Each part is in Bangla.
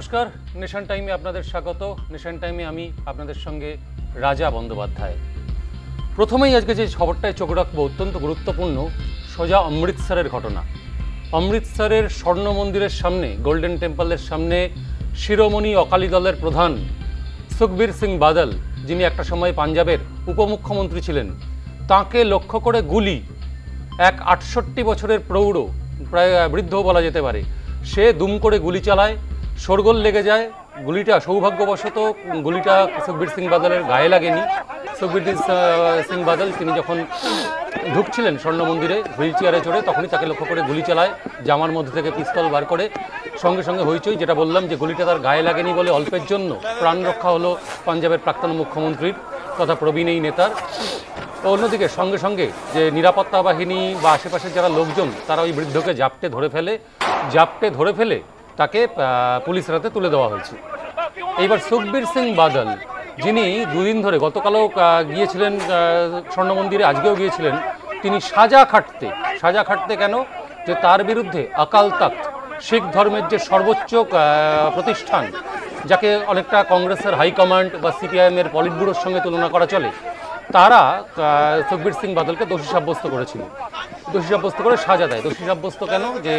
নমস্কার, নেশন টাইমে আপনাদের স্বাগত। নেশন টাইমে আমি আপনাদের সঙ্গে রাজা বন্দ্যোপাধ্যায়। প্রথমেই আজকে যে খবরটায় চোখ রাখবো অত্যন্ত গুরুত্বপূর্ণ, সোজা অমৃতসরের ঘটনা। অমৃতসরের স্বর্ণ মন্দিরের সামনে, গোল্ডেন টেম্পলের সামনে শিরোমণি অকালি দলের প্রধান সুখবীর সিং বাদল, যিনি একটা সময় পাঞ্জাবের উপমুখ্যমন্ত্রী ছিলেন, তাকে লক্ষ্য করে গুলি। এক ৬৮ বছরের প্রৌঢ়, প্রায় বৃদ্ধ বলা যেতে পারে, সে দুম করে গুলি চালায়, শোরগোল লেগে যায়। গুলিটা সৌভাগ্যবশত গুলিটা সুখবীর সিং বাদলের গায়ে লাগেনি। সুখবীর সিং বাদল তিনি যখন ঢুকছিলেন স্বর্ণ মন্দিরে হুইল চেয়ারে চড়ে, তখনই তাকে লক্ষ্য করে গুলি চালায়, জামার মধ্যে থেকে পিস্তল বার করে। সঙ্গে সঙ্গে হইচই, যেটা বললাম যে গুলিটা তার গায়ে লাগেনি বলে অল্পের জন্য প্রাণ রক্ষা হলো পাঞ্জাবের প্রাক্তন মুখ্যমন্ত্রীর তথা প্রবীণ এই নেতার। অন্যদিকে সঙ্গে সঙ্গে যে নিরাপত্তা বাহিনী বা আশেপাশের যারা লোকজন, তারা ওই বৃদ্ধকে জাপটে ধরে ফেলে তাকে পুলিশের হাতে তুলে দেওয়া হয়েছে। এইবার সুখবীর সিং বাদল, যিনি দুদিন ধরে, গতকালও গিয়েছিলেন স্বর্ণ মন্দিরে, আজকেও গিয়েছিলেন, তিনি সাজা খাটতে কেন? যে তার বিরুদ্ধে আকাল তখ্ত, শিখ ধর্মের যে সর্বোচ্চ প্রতিষ্ঠান, যাকে অনেকটা কংগ্রেসের হাইকমান্ড বা সিপিআইএমের পলিট ব্যুরোর সঙ্গে তুলনা করা চলে, তারা সুখবীর সিং বাদলকে দোষী সাব্যস্ত করেছিল। দোষী সাব্যস্ত করে সাজা দেয়। দোষী সাব্যস্ত কেন? যে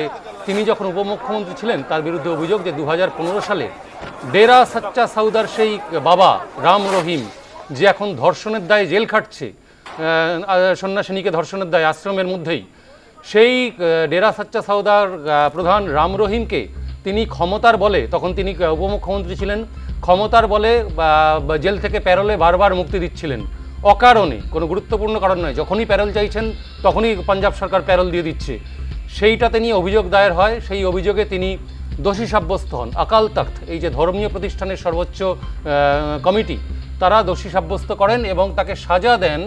তিনি যখন উপমুখ্যমন্ত্রী ছিলেন, তার বিরুদ্ধে অভিযোগ যে 2015 সালে ডেরা সচ্চা সৌদার সেই বাবা রাম রহিম, যে এখন ধর্ষণের দায়ে জেল খাটছে, সন্ন্যাসিনীকে ধর্ষণের দায়ে আশ্রমের মধ্যেই, সেই ডেরা সচ্চা সৌদার প্রধান রাম রহিমকে তিনি ক্ষমতার বলে, তখন তিনি উপমুখ্যমন্ত্রী ছিলেন, ক্ষমতার বলে জেল থেকে প্যারোলে বারবার মুক্তি দিচ্ছিলেন, অকারণে, কোনো গুরুত্বপূর্ণ কারণ নয়। যখনই প্যারোল চাইছেন তখনই পাঞ্জাব সরকার প্যারোল দিয়ে দিচ্ছে। সেইটাতে নিয়ে অভিযোগ দায়ের হয়। সেই অভিযোগে তিনি দোষী সাব্যস্ত হন। আকাল তখ্ত, এই যে ধর্মীয় প্রতিষ্ঠানের সর্বোচ্চ কমিটি, তারা দোষী সাব্যস্ত করেন এবং তাকে সাজা দেন।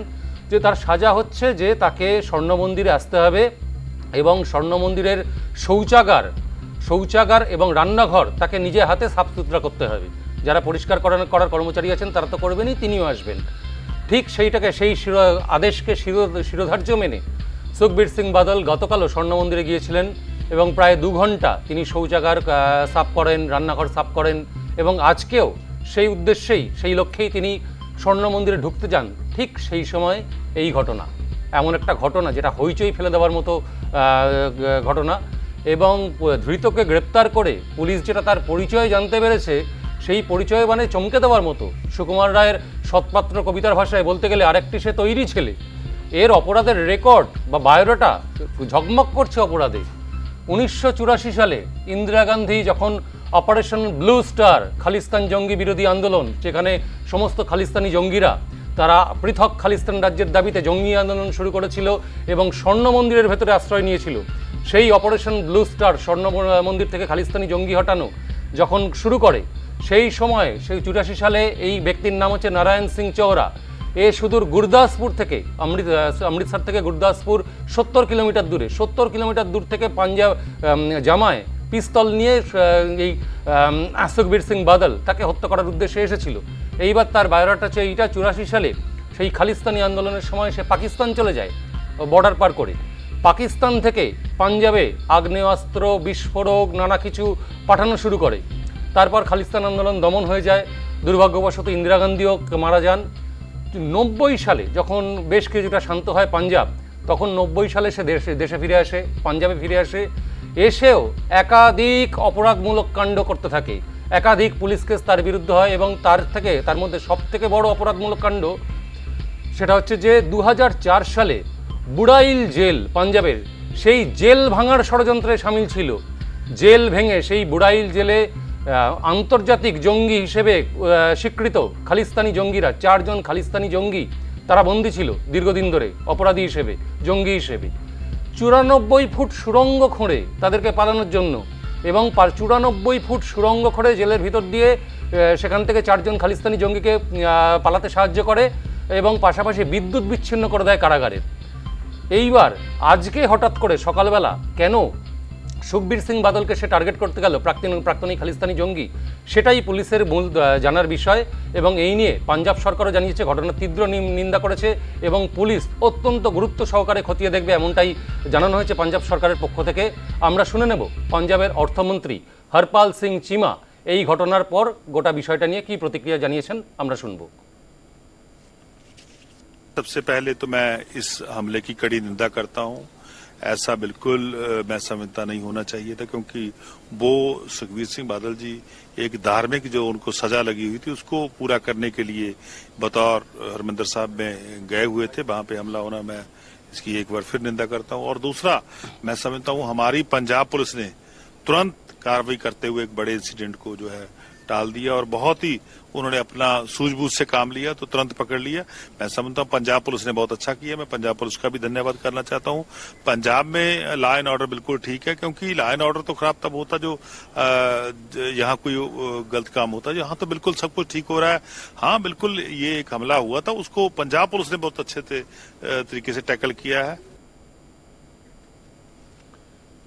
যে তার সাজা হচ্ছে যে তাকে স্বর্ণ মন্দিরে আসতে হবে এবং স্বর্ণ মন্দিরের শৌচাগার এবং রান্নাঘর তাকে নিজে হাতে সাফ সুতরা করতে হবে। যারা পরিষ্কার করার কর্মচারী আছেন তারা তো করবেনই, তিনিও আসবেন। ঠিক সেইটাকে, সেই আদেশকে শিরোধার্য মেনে সুখবীর সিং বাদল গতকালও স্বর্ণ মন্দিরে গিয়েছিলেন এবং প্রায় 2 ঘন্টা তিনি শৌচাগার সাফ করেন, রান্নাঘর সাফ করেন এবং আজকেও সেই উদ্দেশ্যেই, সেই লক্ষ্যেই তিনি স্বর্ণ মন্দিরে ঢুকতে যান। ঠিক সেই সময় এই ঘটনা, এমন একটা ঘটনা যেটা হইচই ফেলে দেওয়ার মতো ঘটনা। এবং ধৃতকে গ্রেপ্তার করে পুলিশ যেটা তার পরিচয় জানতে পেরেছে, সেই পরিচয় মানে চমকে দেওয়ার মতো। সুকুমার রায়ের সৎপাত্র কবিতার ভাষায় বলতে গেলে আরেকটি সে তৈরি ছেলে। এর অপরাধের রেকর্ড বা বায়োডাটা ঝকমক করছে অপরাধে। 1984 সালে ইন্দিরা গান্ধী যখন অপারেশন ব্লু স্টার, খালিস্তান জঙ্গি বিরোধী আন্দোলন, যেখানে সমস্ত খালিস্তানি জঙ্গিরা তারা পৃথক খালিস্তান রাজ্যের দাবিতে জঙ্গি আন্দোলন শুরু করেছিল এবং স্বর্ণ মন্দিরের ভেতরে আশ্রয় নিয়েছিল, সেই অপারেশন ব্লু স্টার, স্বর্ণ মন্দির থেকে খালিস্তানি জঙ্গি হটানো যখন শুরু করে, সেই সময়, সেই 84 সালে, এই ব্যক্তির নাম হচ্ছে নারায়ণ সিং চৌরা। এ সুদূর গুরদাসপুর থেকে, অমৃতসর থেকে গুরদাসপুর 70 কিলোমিটার দূরে, 70 কিলোমিটার দূর থেকে পাঞ্জাব জামায় পিস্তল নিয়ে এই সুখবীর সিং বাদল তাকে হত্যা করার উদ্দেশ্যে এসেছিল। এইবার তার বায়োডাটা হচ্ছে এইটা, 84 সালে সেই খালিস্তানি আন্দোলনের সময় সে পাকিস্তান চলে যায়, বর্ডার পার করে। পাকিস্তান থেকে পাঞ্জাবে আগ্নেয়াস্ত্র, বিস্ফোরক, নানা কিছু পাঠানো শুরু করে। তারপর খালিস্তান আন্দোলন দমন হয়ে যায়। দুর্ভাগ্যবশত ইন্দিরা গান্ধীও মারা যান। 90 সালে যখন বেশ কিছুটা শান্ত হয় পাঞ্জাব, তখন 90 সালে সে দেশে ফিরে আসে, পাঞ্জাবে ফিরে আসে। এসেও একাধিক অপরাধমূলক কাণ্ড করতে থাকে, একাধিক পুলিশ কেস তার বিরুদ্ধে হয় এবং তার মধ্যে সবথেকে বড় অপরাধমূলক কাণ্ড সেটা হচ্ছে যে 2004 সালে বুড়াইল জেল, পাঞ্জাবের সেই জেল ভাঙার ষড়যন্ত্রে সামিল ছিল। জেল ভেঙে সেই বুড়াইল জেলে আন্তর্জাতিক জঙ্গি হিসেবে স্বীকৃত খালিস্তানি জঙ্গিরা, 4 জন খালিস্তানি জঙ্গি তারা বন্দী ছিল দীর্ঘদিন ধরে অপরাধী হিসেবে, জঙ্গি হিসেবে। 94 ফুট সুড়ঙ্গ খোঁড়ে তাদেরকে পালানোর জন্য এবং 94 ফুট সুড়ঙ্গ খোঁড়ে জেলের ভিতর দিয়ে সেখান থেকে 4 জন খালিস্তানি জঙ্গিকে পালাতে সাহায্য করে এবং পাশাপাশি বিদ্যুৎ বিচ্ছিন্ন করে দেয় কারাগারের। এইবার আজকে হঠাৎ করে সকালবেলা কেন সুখবীর সিং বাদলকে সে টার্গেট করতে গেল, প্রাক্তনী খালিস্তানি জঙ্গি, সেটাই পুলিশের মূল জানার বিষয়। এবং এই নিয়ে পাঞ্জাব সরকারও জানিয়েছে, ঘটনার তীব্র নিন্দা করেছে এবং পুলিশ অত্যন্ত গুরুত্ব সহকারে খতিয়ে দেখবে, এমনটাই জানানো হয়েছে পাঞ্জাব সরকারের পক্ষ থেকে। আমরা শুনে নেব পাঞ্জাবের অর্থমন্ত্রী হরপাল সিং চিমা এই ঘটনার পর গোটা বিষয়টা নিয়ে কি প্রতিক্রিয়া জানিয়েছেন আমরা শুনব। सबसे पहले तो मैं इस हमले की कड़ी निंदा करता हूं। ऐसा बिल्कुल मैं समझता नहीं होना चाहिए था, क्योंकि वो सुखबीर सिंह बादल जी एक धार्मिक जो उनको सजा लगी हुई थी उसको पूरा करने के लिए बतौर हरमिंदर साहब में गए हुए थे। वहां पे हमला होना, मैं इसकी एक बार फिर निंदा करता हूं। और दूसरा, मैं समझता हूं हमारी पंजाब पुलिस ने तुरंत कार्रवाई करते हुए एक बड़े इंसिडेंट को जो है टाल दिया, और बहुत ही उन्होंने अपना सूझबूझ से काम लिया, तो तुरंत पकड़ लिया। मैं समझता हूँ पंजाब पुलिस ने बहुत अच्छा किया। मैं पंजाब पुलिस का भी धन्यवाद करना चाहता हूँ। पंजाब में लॉ एंड ऑर्डर बिल्कुल ठीक है, क्योंकि लॉ एंड ऑर्डर तो खराब तब होता जो यहाँ कोई गलत काम होता। यहाँ तो बिल्कुल सब कुछ ठीक हो रहा है। हाँ, बिल्कुल ये एक हमला हुआ था, उसको पंजाब पुलिस ने बहुत अच्छे तरीके से टैकल किया है।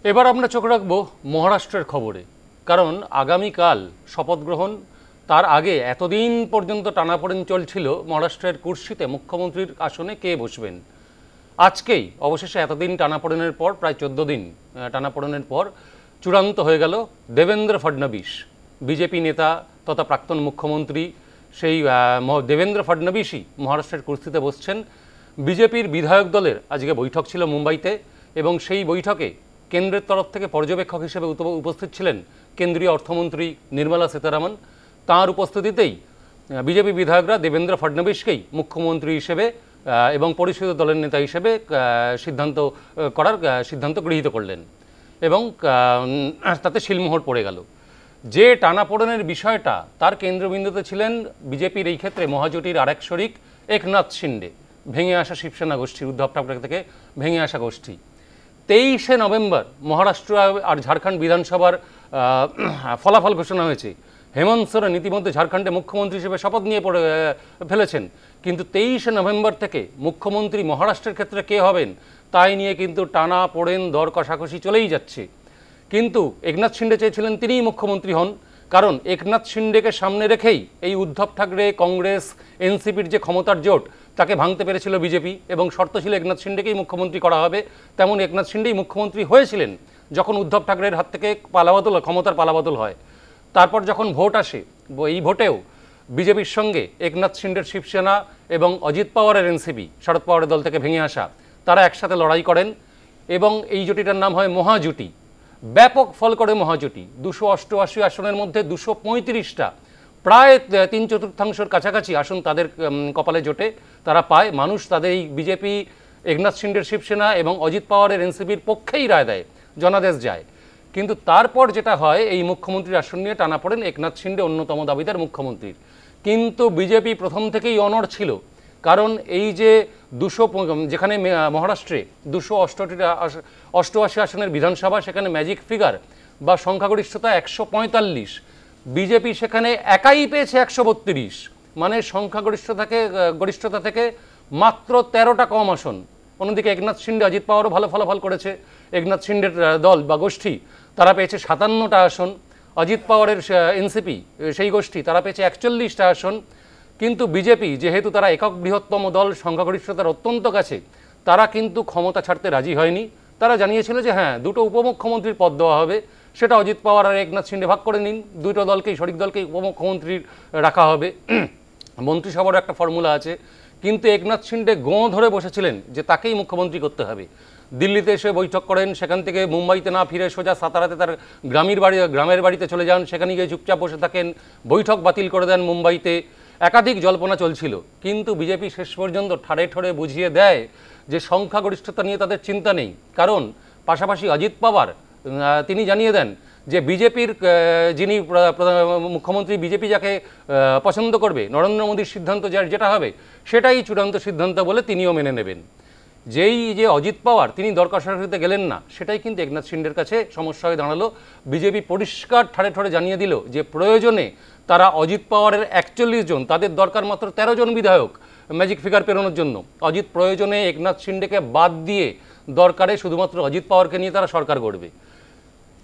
এবার আমরা চোখ রাখবো মহারাষ্ট্রের খবরে, কারণ আগামীকাল শপথ গ্রহণ। তার আগে এতদিন পর্যন্ত টানাপোড়েন চলছিল মহারাষ্ট্রের কুর্সিতে মুখ্যমন্ত্রীর আসনে কে বসবেন। আজকেই অবশেষে এতদিন টানাপোড়েনের পর, প্রায় 14 দিন টানাপোড়েনের পর চূড়ান্ত হয়ে গেল দেবেন্দ্র ফডনবিস, বিজেপি নেতা তথা প্রাক্তন মুখ্যমন্ত্রী। সেই দেবেন্দ্র ফডনবিসই মহারাষ্ট্রের কুর্সিতে বসছেন। বিজেপির বিধায়ক দলের আজকে বৈঠক ছিল মুম্বাইতে, এবং সেই বৈঠকে কেন্দ্রের তরফ থেকে পর্যবেক্ষক হিসেবে উপস্থিত ছিলেন কেন্দ্রীয় অর্থমন্ত্রী নির্মলা সীতারামন। তাঁর উপস্থিতিতেই বিজেপি বিধায়করা দেবেন্দ্র ফডনবিসকেই মুখ্যমন্ত্রী হিসেবে এবং পরিষদীয় দলের নেতা হিসেবে সিদ্ধান্ত গৃহীত করলেন, এবং তাতে শিলমোহর পড়ে গেল। যে টানাপোড়েনের বিষয়টা, তার কেন্দ্রবিন্দুতে ছিলেন বিজেপির এই ক্ষেত্রে মহাজোটির আরেক শরিক একনাথ শিন্ডে, ভেঙে আসা শিবসেনা গোষ্ঠী, উদ্ধব ঠাকরে থেকে ভেঙে আসা গোষ্ঠী। 23শে নভেম্বর মহারাষ্ট্র আর ঝাড়খণ্ড বিধানসভার ফলাফল ঘোষণা হয়েছে। হেমন্ত সোরেন ইতিমধ্যে ঝাড়খণ্ডে মুখ্যমন্ত্রী হিসেবে শপথ নিয়ে ফেলেছেন, কিন্তু 23শে নভেম্বর থেকে মুখ্যমন্ত্রী মহারাষ্ট্রের ক্ষেত্রে কে হবেন তাই নিয়ে কিন্তু টানা পোড়েন, দর কষাকষি চলেই যাচ্ছে। কিন্তু একনাথ শিন্ডে চেয়েছিলেন তিনিই মুখ্যমন্ত্রী হন, কারণ একনাথ শিন্ডেকে সামনে রেখেই এই উদ্ধব ঠাকরে, কংগ্রেস, এনসিপির যে ক্ষমতার জোট তাকে ভাঙতে পেরেছিল বিজেপি, এবং শর্ত ছিল একনাথ শিন্ডেকেই মুখ্যমন্ত্রী করা হবে। তেমন একনাথ শিন্ডেই মুখ্যমন্ত্রী হয়েছিলেন যখন উদ্ধব ঠাকরের হাত থেকে ক্ষমতার পালাবদল হয়। তারপর যখন ভোট আসে, এই ভোটেও বিজেপির সঙ্গে একনাথ শিন্ডের শিবসেনা এবং অজিত পাওয়ারের এনসিপি, শরদ পাওয়ারের দল থেকে ভেঙে আসা, তারা একসাথে লড়াই করেন, এবং এই জুটিটার নাম হয় মহাজুটি। ব্যাপক ফল করে মহাজোটি। 288 আসনের মধ্যে 235টা, প্রায় 3/4 কাছাকাছি আসন তাদের কপালে জোটে, তারা পায়। মানুষ তাদের এই বিজেপি, একনাথ শিন্ডের শিবসেনা এবং অজিত পাওয়ারের এনসিপির পক্ষেই রায় দেয়, জনাদেশ যায়। কিন্তু তারপর যেটা হয়, এই মুখ্যমন্ত্রীর আসন নিয়ে টানাপোড়েন। একনাথ শিন্ডে অন্যতম দাবিদার মুখ্যমন্ত্রীর, কিন্তু বিজেপি প্রথম থেকেই অনড় ছিল, কারণ এই যে যেখানে মহারাষ্ট্রে 288 আসনের বিধানসভা, সেখানে ম্যাজিক ফিগার বা সংখ্যাগরিষ্ঠতা 145, বিজেপি সেখানে একাই পেয়েছে 132, মানে গরিষ্ঠতা থেকে মাত্র 13টা কম আসন। অন্যদিকে একনাথ শিন্ডে, অজিত পাওয়ারও ভালো ফলাফল করেছে। একনাথ শিন্ডের দল বা গোষ্ঠী তারা পেয়েছে 57টা আসন, অজিত পাওয়ারের এনসিপি সেই গোষ্ঠী তারা পেয়েছে 41টা আসন। কিন্তু বিজেপি, যেহেতু তারা একক বৃহত্তম দল, সংখ্যাগরিষ্ঠতার অত্যন্ত কাছে, তারা কিন্তু ক্ষমতা ছাড়তে রাজি হয়নি। তারা জানিয়েছিল যে হ্যাঁ, 2টো উপমুখ্যমন্ত্রীর পদ দেওয়া হবে, সেটা অজিত পাওয়ার আর একনাথ শিন্ডে ভাগ করে নিন, 2টো দলকেই, শরিক দলকেই উপমুখ্যমন্ত্রীর রাখা হবে। মন্ত্রিসভারও একটা ফর্মুলা আছে। কিন্তু একনাথ শিন্ডে গোঁ ধরে বসেছিলেন যে তাকেই মুখ্যমন্ত্রী করতে হবে। দিল্লিতে এসে বৈঠক করেন, সেখান থেকে মুম্বাইতে না ফিরে সোজা সাতারাতে তার গ্রামের বাড়িতে চলে যান, সেখানে গিয়ে চুপচাপ বসে থাকেন, বৈঠক বাতিল করে দেন মুম্বাইতে। একাধিক জল্পনা চলছিল, কিন্তু বিজেপি শেষ পর্যন্ত ঠাড়ে ঠড়ে বুঝিয়ে দেয় যে সংখ্যাগরিষ্ঠতা নিয়ে তাদের চিন্তা নেই, কারণ পাশাপাশি অজিত পাওয়ার তিনি জানিয়ে দেন যে বিজেপির যিনি মুখ্যমন্ত্রী, বিজেপি যাকে পছন্দ করবে, নরেন্দ্র মোদীর সিদ্ধান্ত যেটা হবে সেটাই চূড়ান্ত সিদ্ধান্ত বলে তিনিও মেনে নেবেন। যেই যে অজিত পাওয়ার তিনি দর কষাকষিতে গেলেন না, সেটাই কিন্তু একনাথ শিন্ডের কাছে সমস্যা হয়ে দাঁড়ালো। বিজেপি পরিষ্কার ঠাড়ে ঠড়ে জানিয়ে দিল যে প্রয়োজনে তারা অজিত পাওয়ারের 41 জন, তাদের দরকার মাত্র 13 জন বিধায়ক ম্যাজিক ফিগার পেরোনোর জন্য। অজিত প্রয়োজনে একনাথ শিন্ডেকে বাদ দিয়ে দরকারে শুধুমাত্র অজিত পাওয়ারকে নিয়ে তারা সরকার গড়বে।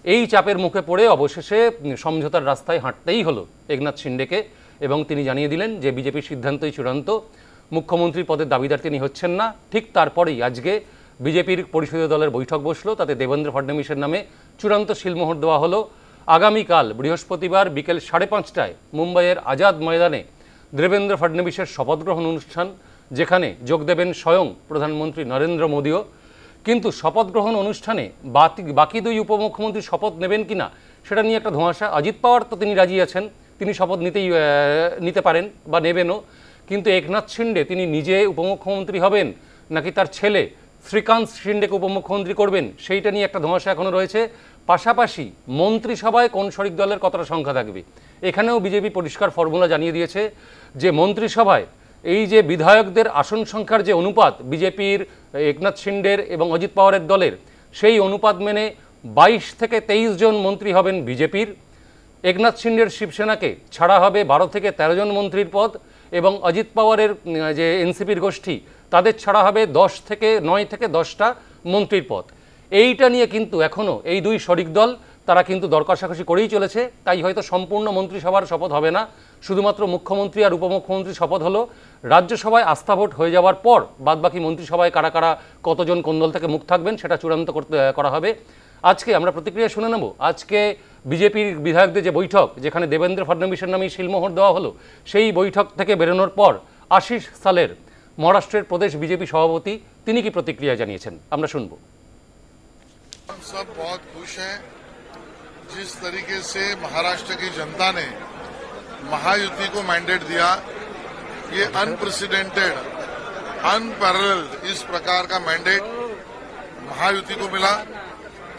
এই চাপের মুখে পড়ে অবশেষে সমঝোতার রাস্তায় হাঁটতেই হলো একনাথ শিন্ডেকে, এবং তিনি জানিয়ে দিলেন যে বিজেপির সিদ্ধান্তই চূড়ান্ত, মুখ্যমন্ত্রী পদের দাবিদার তিনি হচ্ছেন না। ঠিক তারপরেই আজকে বিজেপির পরিষদীয় দলের বৈঠক বসলো, তাতে দেবেন্দ্র ফডনবিসের নামে চূড়ান্ত শিলমোহর দেওয়া হলো। আগামীকাল বৃহস্পতিবার বিকেল 5:30টায় মুম্বাইয়ের আজাদ ময়দানে দেবেন্দ্র ফডনবিসের শপথ গ্রহণ অনুষ্ঠান, যেখানে যোগ দেবেন স্বয়ং প্রধানমন্ত্রী নরেন্দ্র মোদীও। কিন্তু শপথ গ্রহণ অনুষ্ঠানে বাকি দুই উপমুখ্যমন্ত্রী শপথ নেবেন কিনা সেটা নিয়ে একটা ধোঁয়াশা। অজিত পাওয়ার তো তিনি রাজি আছেন, তিনি শপথ নিতে পারেন বা নেবেনও, কিন্তু একনাথ শিন্ডে তিনি নিজে উপমুখ্যমন্ত্রী হবেন নাকি তার ছেলে শ্রীকান্ত শিন্ডেকে উপমুখ্যমন্ত্রী করবেন, সেইটা নিয়ে একটা ধোঁয়াশা এখনও রয়েছে। পাশাপাশি মন্ত্রিসভায় কোন শরিক দলের কতটা সংখ্যা থাকবে, এখানেও বিজেপি পরিষ্কার ফর্মুলা জানিয়ে দিয়েছে যে মন্ত্রিসভায় এই যে বিধায়কদের আসন সংখ্যার যে অনুপাত বিজেপির, একনাথ শিন্ডের এবং অজিত পাওয়ারের দলের, সেই অনুপাত মেনে 22 থেকে 23 জন মন্ত্রী হবেন বিজেপির। একনাথ শিন্ডের শিবসেনাকে ছাড়া হবে 12 থেকে 13 জন মন্ত্রীর পদ, এবং অজিত পাওয়ারের যে এনসিপির গোষ্ঠী তাদের ছাড়া হবে 9 থেকে 10টা মন্ত্রীর পদ। এইটা নিয়ে কিন্তু এখনও এই দুই শরিক দল তারা কিন্তু দর কষাকষি করেই চলেছে। তাই হয়তো সম্পূর্ণ মন্ত্রিসভার শপথ হবে না, শুধুমাত্র মুখ্যমন্ত্রী আর উপমুখ্যমন্ত্রী শপথ হলো। রাজ্যসভায় আস্থা ভোট হয়ে যাওয়ার পর বাদবাকি মন্ত্রিসভায় কারা কারা কতজন কোন দল থেকে মুখ থাকবেন সেটা চূড়ান্ত করা হবে। আজকে আমরা প্রতিক্রিয়া শুনে নেব। আজকে বিজেপির বিধায়কদের যে বৈঠক, যেখানে দেবেন্দ্র ফডনবিসের নামে শিলমোহর দেওয়া হলো, সেই বৈঠক থেকে বেরোনোর পর আশিস সালের মহারাষ্ট্রের প্রদেশ বিজেপি সভাপতি তিনি কি প্রতিক্রিয়া জানিয়েছেন আমরা শুনব। हम सब बहुत खुश हैं जिस तरीके से महाराष्ट्र की जनता ने महायुति को मैंडेट दिया। ये अनप्रेसिडेंटेड, अनपैरेलल्ड इस प्रकार का मैंडेट महायुति को मिला।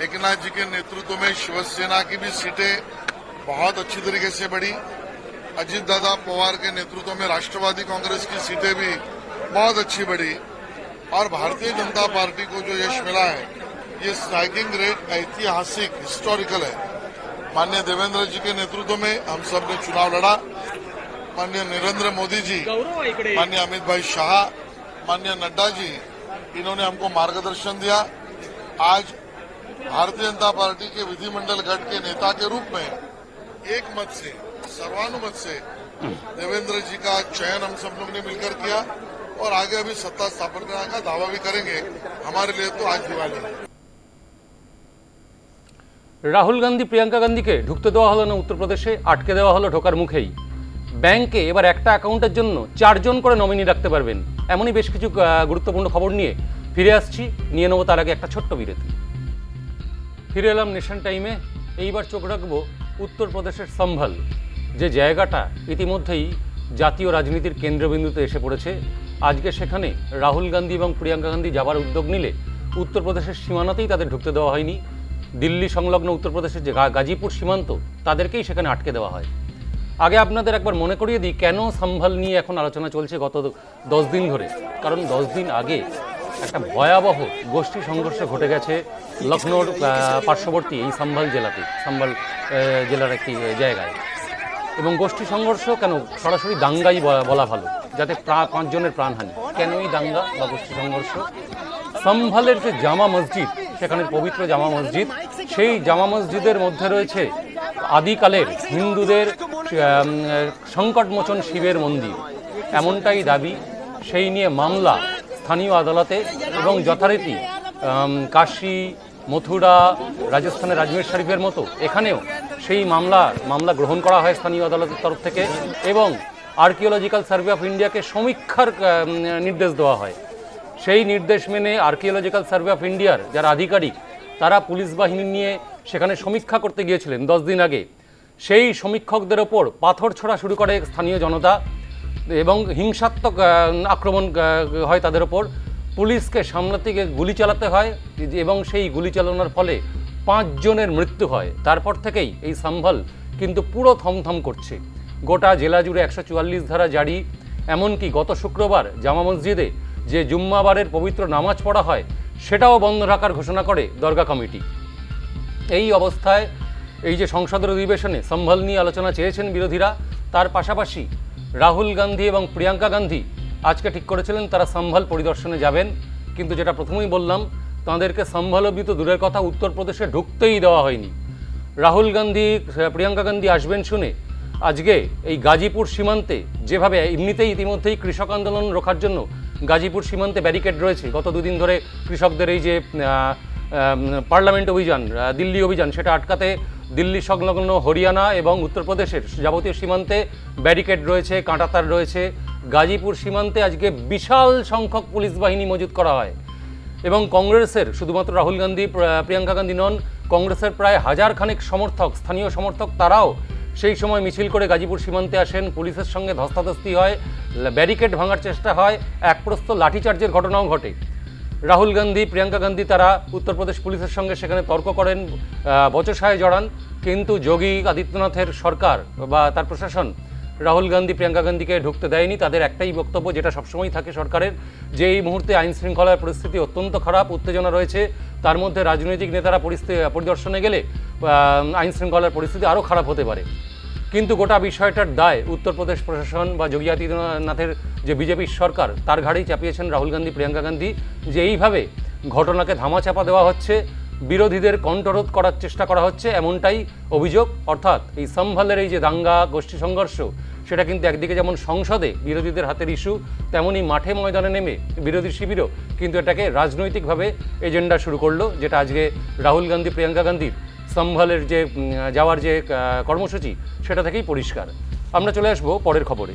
एकनाथ जी के नेतृत्व में शिवसेना की भी सीटें बहुत अच्छी तरीके से बढ़ी। अजित दादा पवार के नेतृत्व में राष्ट्रवादी कांग्रेस की सीटें भी बहुत अच्छी बढ़ी, और भारतीय जनता पार्टी को जो यश मिला है ये स्ट्राइकिंग रेट ऐतिहासिक, हिस्टोरिकल है। माननीय देवेंद्र जी के नेतृत्व में हम सब ने चुनाव लड़ा। माननीय नरेंद्र मोदी जी, माननीय अमित भाई शाह, माननीय नड्डा जी, इन्होंने हमको मार्गदर्शन दिया। आज भारतीय जनता पार्टी के विधिमंडल गठ के नेता के रूप में एक मत से, सर्वानुमत से देवेंद्र जी का चयन हम सब लोग ने मिलकर किया, और आगे अभी सत्ता स्थापन करने का दावा भी करेंगे। हमारे लिए तो आज दिवाली है। রাহুল গান্ধী প্রিয়াঙ্কা গান্ধীকে ঢুকতে দেওয়া হলো না উত্তরপ্রদেশে, আটকে দেওয়া হলো ঢোকার মুখেই। ব্যাংকে এবার একটা অ্যাকাউন্টের জন্য 4 জন করে নমিনি রাখতে পারবেন, এমনই বেশ কিছু গুরুত্বপূর্ণ খবর নিয়ে ফিরে আসছি। নিয়ে নেবো তার আগে একটা ছোট্ট বিরতি। ফিরে এলাম নেশন টাইমে। এইবার চোখ রাখবো উত্তরপ্রদেশের সম্ভল, যে জায়গাটা ইতিমধ্যেই জাতীয় রাজনীতির কেন্দ্রবিন্দুতে এসে পড়েছে। আজকে সেখানে রাহুল গান্ধী এবং প্রিয়াঙ্কা গান্ধী যাবার উদ্যোগ নিলে উত্তরপ্রদেশের সীমানাতেই তাদের ঢুকতে দেওয়া হয়নি। দিল্লি সংলগ্ন উত্তরপ্রদেশের যে গাজীপুর সীমান্ত, তাদেরকেই সেখানে আটকে দেওয়া হয়। আগে আপনাদের একবার মনে করিয়ে দিই কেন সম্ভল নিয়ে এখন আলোচনা চলছে গত 10 দিন ধরে। কারণ 10 দিন আগে একটা ভয়াবহ গোষ্ঠী সংঘর্ষ ঘটে গেছে লখনৌর পার্শ্ববর্তী এই সম্ভল জেলাতে, সম্ভল জেলার একটি জায়গায়। এবং গোষ্ঠী সংঘর্ষ কেন, সরাসরি দাঙ্গাই বলা ভালো, যাতে 5 জনের প্রাণহানি। কেন এই দাঙ্গা বা গোষ্ঠী সংঘর্ষ? সম্ভলের যে জামা মসজিদ, সেখানের পবিত্র জামা মসজিদ, সেই জামা মসজিদের মধ্যে রয়েছে আদিকালের হিন্দুদের সংকটমোচন শিবের মন্দির, এমনটাই দাবি। সেই নিয়ে মামলা স্থানীয় আদালতে, এবং যথারীতি কাশী, মথুরা, রাজস্থানের আজমের শরীফের মতো এখানেও সেই মামলা গ্রহণ করা হয় স্থানীয় আদালতের তরফ থেকে, এবং আর্কিওলজিক্যাল সার্ভে অফ ইন্ডিয়াকে সমীক্ষার নির্দেশ দেওয়া হয়। সেই নির্দেশ মেনে আর্কিওলজিক্যাল সার্ভে অফ ইন্ডিয়ার যারা আধিকারিক, তারা পুলিশ বাহিনী নিয়ে সেখানে সমীক্ষা করতে গিয়েছিলেন 10 দিন আগে। সেই সমীক্ষকদের ওপর পাথর ছোড়া শুরু করে স্থানীয় জনতা, এবং হিংসাত্মক আক্রমণ হয় তাদের ওপর। পুলিশকে সামলাতে গিয়ে গুলি চালাতে হয়, এবং সেই গুলি চালানোর ফলে 5 জনের মৃত্যু হয়। তারপর থেকেই এই সম্ভল কিন্তু পুরো থমথম করছে। গোটা জেলা জুড়ে 144 ধারা জারি। এমনকি গত শুক্রবার জামা মসজিদে যে জুম্মাবারের পবিত্র নামাজ পড়া হয় সেটাও বন্ধ রাখার ঘোষণা করে দরগা কমিটি। এই অবস্থায় এই যে সংসদের অধিবেশনে সম্ভল নিয়ে আলোচনা চেয়েছেন বিরোধীরা, তার পাশাপাশি রাহুল গান্ধী এবং প্রিয়াঙ্কা গান্ধী আজকে ঠিক করেছিলেন তারা সম্ভল পরিদর্শনে যাবেন। কিন্তু যেটা প্রথমেই বললাম, তাঁদেরকে সম্ভল অবধি তো দূরের কথা, উত্তরপ্রদেশে ঢুকতেই দেওয়া হয়নি। রাহুল গান্ধী, প্রিয়াঙ্কা গান্ধী আসবেন শুনে আজকে এই গাজীপুর সীমান্তে, যেভাবে এমনিতেই ইতিমধ্যেই কৃষক আন্দোলন রোখার জন্য গাজীপুর সীমান্তে ব্যারিকেড রয়েছে, গত 2 দিন ধরে কৃষকদের এই যে পার্লামেন্ট অভিযান, দিল্লি অভিযান, সেটা আটকাতে দিল্লি সংলগ্ন হরিয়ানা এবং উত্তরপ্রদেশের যাবতীয় সীমান্তে ব্যারিকেড রয়েছে, কাঁটাতার রয়েছে। গাজীপুর সীমান্তে আজকে বিশাল সংখ্যক পুলিশ বাহিনী মজুত করা হয় এবং কংগ্রেসের শুধুমাত্র রাহুল গান্ধী প্রিয়াঙ্কা গান্ধী নন, কংগ্রেসের প্রায় 1000 খানেক সমর্থক, স্থানীয় সমর্থক, তারাও সেই সময় মিছিল করে গাজীপুর সীমান্তে আসেন। পুলিশের সঙ্গে ধস্তাধস্তি হয়, ব্যারিকেড ভাঙার চেষ্টা হয়, একপ্রস্থ লাঠিচার্জের ঘটনাও ঘটে। রাহুল গান্ধী, প্রিয়াঙ্কা গান্ধী তারা উত্তরপ্রদেশ পুলিশের সঙ্গে সেখানে তর্ক করেন, বচসায় জড়ান, কিন্তু যোগী আদিত্যনাথের সরকার বা তার প্রশাসন রাহুল গান্ধী, প্রিয়াঙ্কা গান্ধীকে ঢুকতে দেয়নি। তাদের একটাই বক্তব্য, যেটা সবসময় থাকে সরকারের, যে এই মুহূর্তে আইন শৃঙ্খলার পরিস্থিতি অত্যন্ত খারাপ, উত্তেজনা রয়েছে, তার মধ্যে রাজনৈতিক নেতারা পরিদর্শনে গেলে আইন শৃঙ্খলার পরিস্থিতি আরও খারাপ হতে পারে। কিন্তু গোটা বিষয়টার দায় উত্তরপ্রদেশ প্রশাসন বা যোগী আদিত্যনাথের যে বিজেপির সরকার, তার ঘাড়েই চাপিয়েছেন রাহুল গান্ধী, প্রিয়াঙ্কা গান্ধী, যে এইভাবে ঘটনাকে ধামাচাপা দেওয়া হচ্ছে, বিরোধীদের কণ্ঠরোধ করার চেষ্টা করা হচ্ছে, এমনটাই অভিযোগ। অর্থাৎ এই সম্ভালের এই যে দাঙ্গা, গোষ্ঠী সংঘর্ষ, সেটা কিন্তু একদিকে যেমন সংসদে বিরোধীদের হাতের ইস্যু, তেমনই মাঠে ময়দানে নেমে বিরোধী শিবিরও কিন্তু এটাকে রাজনৈতিকভাবে এজেন্ডা শুরু করলো, যেটা আজকে রাহুল গান্ধী, প্রিয়াঙ্কা গান্ধীর সম্ভালের যে যাওয়ার যে কর্মসূচি, সেটা থেকেই পরিষ্কার। আমরা চলে আসবো পরের খবরে।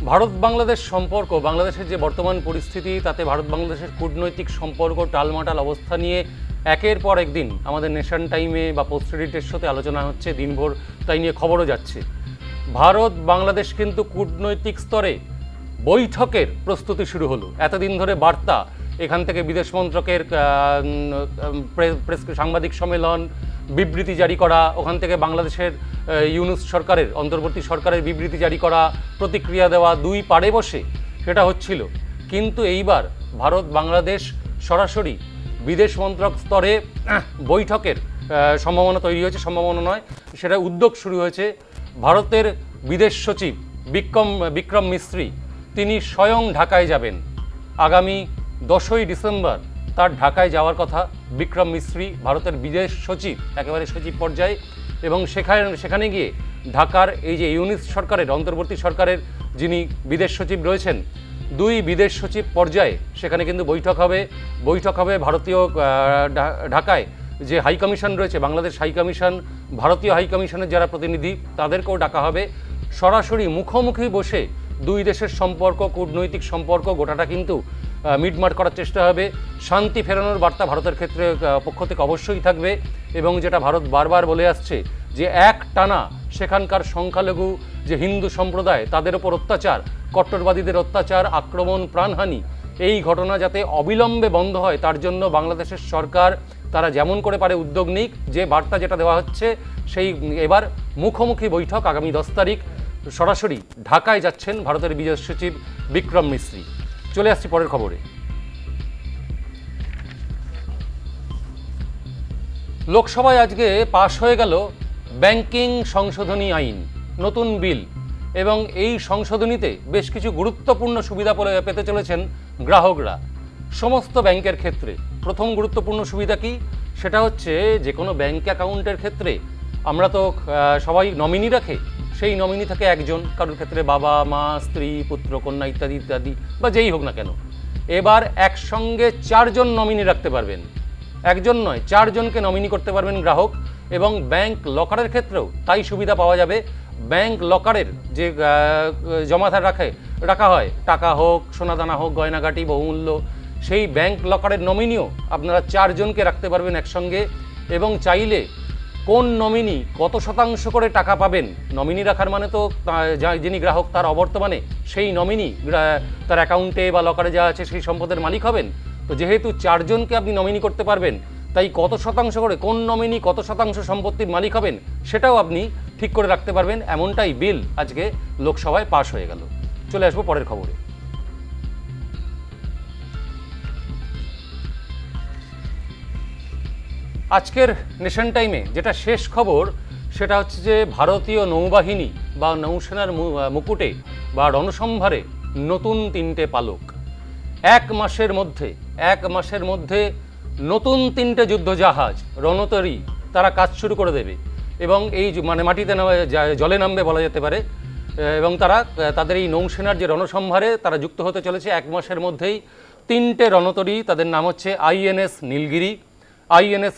ভারত বাংলাদেশ সম্পর্ক, বাংলাদেশের যে বর্তমান পরিস্থিতি, তাতে ভারত বাংলাদেশের কূটনৈতিক সম্পর্ক টালমাটাল অবস্থা নিয়ে একের পর একদিন আমাদের নেশন টাইমে বা পোস্ট এডিটের সাথে আলোচনা হচ্ছে, দিনভর তাই নিয়ে খবরও যাচ্ছে। ভারত বাংলাদেশ কিন্তু কূটনৈতিক স্তরে বৈঠকের প্রস্তুতি শুরু হলো। এতদিন ধরে বার্তা, এখান থেকে বিদেশ মন্ত্রকের প্রেস সাংবাদিক সম্মেলন, বিবৃতি জারি করা, ওখান থেকে বাংলাদেশের ইউনূস সরকারের, অন্তর্বর্তী সরকারের বিবৃতি জারি করা, প্রতিক্রিয়া দেওয়া, দুই পাড়ে বসে সেটা হচ্ছিল। কিন্তু এইবার ভারত বাংলাদেশ সরাসরি বিদেশ মন্ত্রক স্তরে বৈঠকের সম্ভাবনা তৈরি হয়েছে, সম্ভাবনা নয়, সেটা উদ্যোগ শুরু হয়েছে। ভারতের বিদেশ সচিব বিক্রম মিস্ত্রি, তিনি স্বয়ং ঢাকায় যাবেন। আগামী 10ই ডিসেম্বর তার ঢাকায় যাওয়ার কথা। বিক্রম মিস্ত্রি ভারতের বিদেশ সচিব, একেবারে সচিব পর্যায়ে, এবং সেখানে গিয়ে ঢাকার এই যে ইউনূস সরকারের, অন্তর্বর্তী সরকারের যিনি বিদেশ সচিব রয়েছেন, দুই বিদেশ সচিব পর্যায়ে সেখানে কিন্তু বৈঠক হবে। ভারতীয় ঢাকায় যে হাই কমিশন রয়েছে, বাংলাদেশ হাই কমিশন, ভারতীয় হাই কমিশনের যারা প্রতিনিধি, তাদেরকেও ডাকা হবে। সরাসরি মুখোমুখি বসে দুই দেশের সম্পর্ক, কূটনৈতিক সম্পর্ক, গোটাটা কিন্তু মিটমাট করার চেষ্টা হবে। শান্তি ফেরানোর বার্তা ভারতের ক্ষেত্রে পক্ষ থেকে অবশ্যই থাকবে, এবং যেটা ভারত বারবার বলে আসছে যে এক টানা সেখানকার সংখ্যালঘু যে হিন্দু সম্প্রদায়, তাদের ওপর অত্যাচার, কট্টরবাদীদের অত্যাচার, আক্রমণ, প্রাণহানি, এই ঘটনা যাতে অবিলম্বে বন্ধ হয়, তার জন্য বাংলাদেশের সরকার তারা যেমন করে পারে উদ্যোগ নিক। যে বার্তা যেটা দেওয়া হচ্ছে, সেই এবার মুখোমুখি বৈঠক আগামী 10 তারিখ, সরাসরি ঢাকায় যাচ্ছেন ভারতের বিদেশ সচিব বিক্রম মিস্ত্রি। চলে আসছি পরের খবরে। লোকসভায় আজকে পাশ হয়ে গেল ব্যাংকিং সংশোধনী আইন, নতুন বিল, এবং এই সংশোধনীতে বেশ কিছু গুরুত্বপূর্ণ সুবিধা পেতে চলেছেন গ্রাহকরা সমস্ত ব্যাংকের ক্ষেত্রে। প্রথম গুরুত্বপূর্ণ সুবিধা কি, সেটা হচ্ছে যে কোনো ব্যাংক অ্যাকাউন্টের ক্ষেত্রে আমরা তো সবাই নমিনি রাখে, সেই নমিনি থাকে একজন, কারোর ক্ষেত্রে বাবা, মা, স্ত্রী, পুত্র, কন্যা ইত্যাদি ইত্যাদি, বা যেই হোক না কেন। এবার একসঙ্গে 4 জন নমিনি রাখতে পারবেন, একজন নয় 4 জনকে নমিনি করতে পারবেন গ্রাহক। এবং ব্যাংক লকারের ক্ষেত্রেও তাই সুবিধা পাওয়া যাবে। ব্যাংক লকারের যে জমাধার রাখা হয়, টাকা হোক, সোনাদানা হোক, গয়নাগাটি, বহুমূল্য, সেই ব্যাংক লকারের নমিনিও আপনারা 4 জনকে রাখতে পারবেন একসঙ্গে। এবং চাইলে কোন নমিনি কত শতাংশ করে টাকা পাবেন, নমিনি রাখার মানে তো যিনি গ্রাহক তার অবর্তমানে সেই নমিনি তার অ্যাকাউন্টে বা লকারে যা আছে সেই সম্পদের মালিক হবেন। তো যেহেতু 4 জনকে আপনি নমিনি করতে পারবেন, তাই কত শতাংশ করে কোন নমিনি কত শতাংশ সম্পত্তির মালিক হবেন সেটাও আপনি ঠিক করে রাখতে পারবেন। এমনটাই বিল আজকে লোকসভায় পাশ হয়ে গেল। চলে আসবো পরের খবরে। আজকের নেশন টাইমে যেটা শেষ খবর, সেটা হচ্ছে যে ভারতীয় নৌবাহিনী বা নৌসেনার মুকুটে বা রণসম্ভারে নতুন 3টে পালক। এক মাসের মধ্যে নতুন 3টে যুদ্ধজাহাজ, রণতরী তারা কাজ শুরু করে দেবে এবং এই মানে মাটিতে জলে নামবে বলা যেতে পারে। এবং তারা তাদের এই নৌসেনার যে রণসম্ভারে তারা যুক্ত হতে চলেছে 1 মাসের মধ্যেই। 3টে রণতরী, তাদের নাম হচ্ছে INS নীলগিরি, INS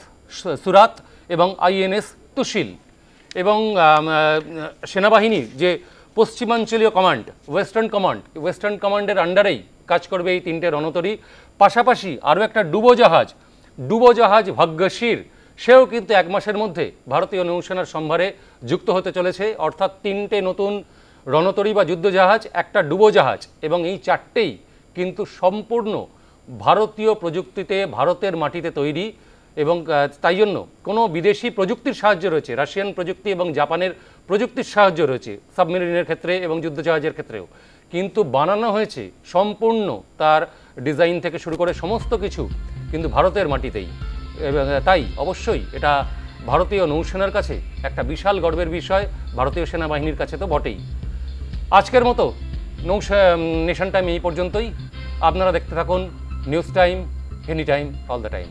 সুরাত এবং INS তুশিল। এবং সেনাবাহিনীর যে পশ্চিমাঞ্চলীয় কমান্ড, ওয়েস্টার্ন কমান্ডের আন্ডারেই কাজ করবে এই 3টে রণতরী। পাশাপাশি আরও একটা ডুবোজাহাজ ভাগ্যশীর, সেও কিন্তু 1 মাসের মধ্যে ভারতীয় নৌসেনার সম্ভারে যুক্ত হতে চলেছে। অর্থাৎ 3টে নতুন রণতরী বা যুদ্ধজাহাজ, একটা ডুবোজাহাজ, এবং এই 4টেই কিন্তু সম্পূর্ণ ভারতীয় প্রযুক্তিতে ভারতের মাটিতে তৈরি। এবং তাই জন্য কোনো বিদেশি প্রযুক্তির সাহায্য রয়েছে, রাশিয়ান প্রযুক্তি এবং জাপানের প্রযুক্তির সাহায্য রয়েছে সাবমেরিনের ক্ষেত্রে এবং যুদ্ধজাহাজের ক্ষেত্রেও, কিন্তু বানানো হয়েছে সম্পূর্ণ তার ডিজাইন থেকে শুরু করে সমস্ত কিছু কিন্তু ভারতের মাটিতেই। এবং তাই অবশ্যই এটা ভারতীয় নৌসেনার কাছে একটা বিশাল গর্বের বিষয়, ভারতীয় সেনাবাহিনীর কাছে তো বটেই। আজকের মতো নেশন টাইম এই পর্যন্তই। আপনারা দেখতে থাকুন news time, any time, all the time.